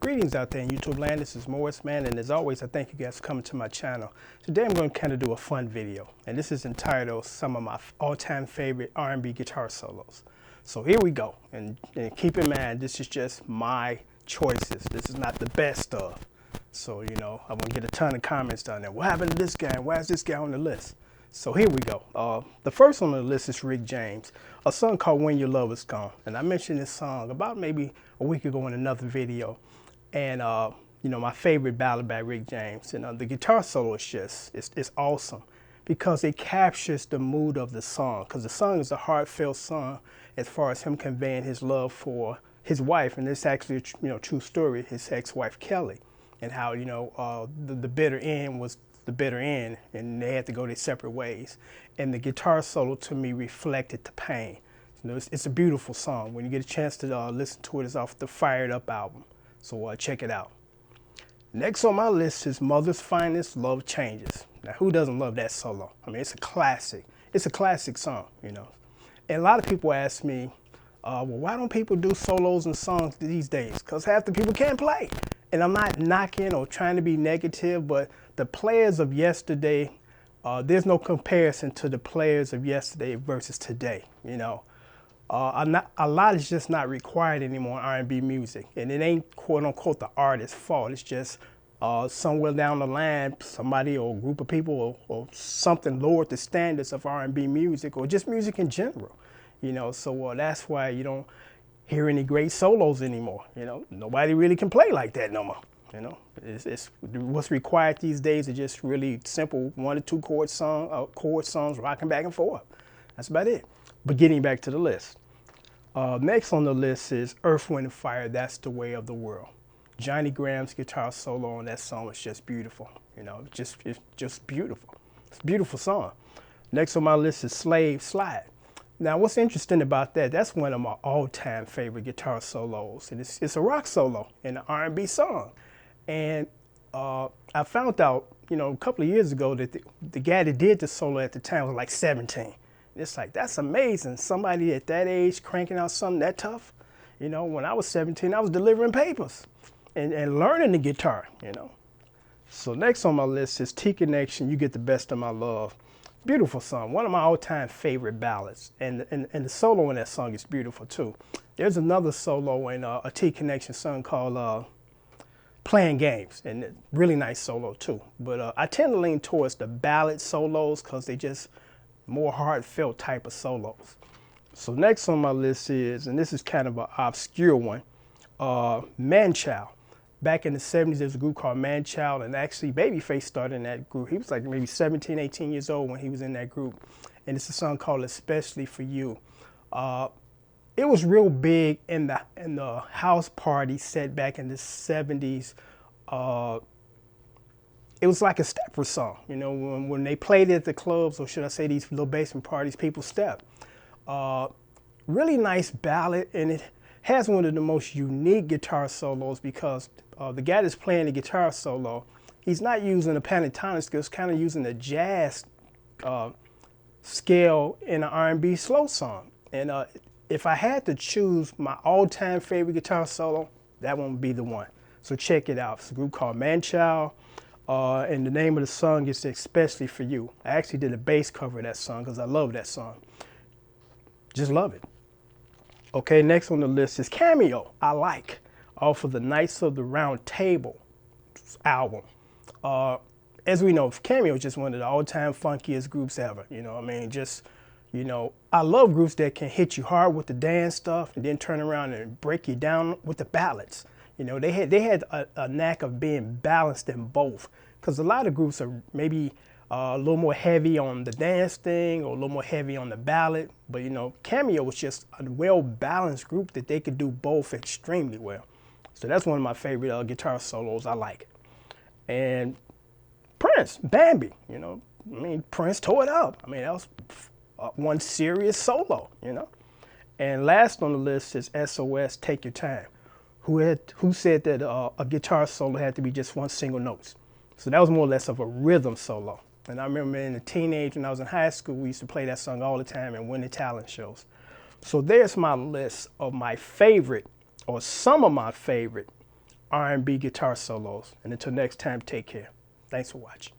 Greetings out there in YouTube land. This is Morris Man, and as always, I thank you guys for coming to my channel. Today I'm going to kind of do a fun video, and this is entitled some of my all-time favorite R&B guitar solos. So here we go, and keep in mind, this is just my choices. This is not the best stuff. So, you know, I'm going to get a ton of comments down there. What happened to this guy? Why is this guy on the list? So here we go. The first one on the list is Rick James, a song called When Your Love Is Gone. And I mentioned this song about maybe a week ago in another video. And, you know, my favorite ballad by Rick James. And the guitar solo is just, it's awesome because it captures the mood of the song. Because the song is a heartfelt song as far as him conveying his love for his wife. And this actually, true story, his ex-wife Kelly. And how, the bitter end was the bitter end, and they had to go their separate ways. And the guitar solo to me reflected the pain. You know, it's a beautiful song. When you get a chance to listen to it, it's off the Fired Up album. So check it out. Next on my list is Mother's Finest, Love Changes. Now, who doesn't love that solo? I mean, it's a classic. It's a classic song, you know. And a lot of people ask me, well, why don't people do solos and songs these days? Because half the people can't play. And I'm not knocking or trying to be negative, but the players of yesterday, there's no comparison to the players of yesterday versus today. You know, a lot is just not required anymore in R&B music, and it ain't quote unquote the artist's fault. It's just somewhere down the line, somebody or a group of people or something lowered the standards of R&B music or just music in general. You know, so that's why you don't hear any great solos anymore. You know, nobody really can play like that no more. You know, it's what's required these days is just really simple 1 or 2 chord songs rocking back and forth. That's about it. But getting back to the list, next on the list is Earth, Wind, and Fire. That's the Way of the World. Johnny Graham's guitar solo on that song is just beautiful. You know, it's just beautiful. It's a beautiful song. Next on my list is Slave Slide. Now, what's interesting about that, that's one of my all-time favorite guitar solos. And it's a rock solo in an R&B song. And I found out, a couple of years ago that the guy that did the solo at the time was like 17. It's like, that's amazing. Somebody at that age cranking out something that tough. You know, when I was 17, I was delivering papers and learning the guitar, So next on my list is T-Connection, You Get the Best of My Love. Beautiful song, one of my all-time favorite ballads, and the solo in that song is beautiful too. There's another solo in a T-Connection song called Playing Games, and really nice solo too. But I tend to lean towards the ballad solos because they just more heartfelt type of solos. So next on my list is, and this is kind of an obscure one, Manchild. Back in the 70s, there was a group called Manchild, and actually Babyface started in that group. He was like maybe 17, 18 years old when he was in that group. And it's a song called Especially for You. It was real big in the house party set back in the 70s. It was like a stepper song. You know, when they played it at the clubs, or should I say these little basement parties, people step. Really nice ballad, and it has one of the most unique guitar solos because the guy that's playing the guitar solo, he's not using a pentatonic scale, he's kind of using a jazz scale in an R&B slow song. And if I had to choose my all-time favorite guitar solo, that one would be the one. So check it out. It's a group called Manchild, and the name of the song is Especially for You. I actually did a bass cover of that song because I love that song. Just love it. Okay, next on the list is Cameo, I Like, off of the Knights of the Round Table album. As we know, Cameo is just one of the all-time funkiest groups ever. You know, I mean, I love groups that can hit you hard with the dance stuff and then turn around and break you down with the ballads. You know, they had a knack of being balanced in both, because a lot of groups are maybe a little more heavy on the dance thing or a little more heavy on the ballad. But, Cameo was just a well-balanced group that they could do both extremely well. So that's one of my favorite guitar solos I like. And Prince, Bambi, Prince tore it up. I mean, that was one serious solo, And last on the list is SOS, Take Your Time, who said that a guitar solo had to be just one single note. So that was more or less of a rhythm solo. And I remember in the teenage, when I was in high school, we used to play that song all the time and win the talent shows. So there's my list of my favorite, or some of my favorite, R&B guitar solos. And until next time, take care. Thanks for watching.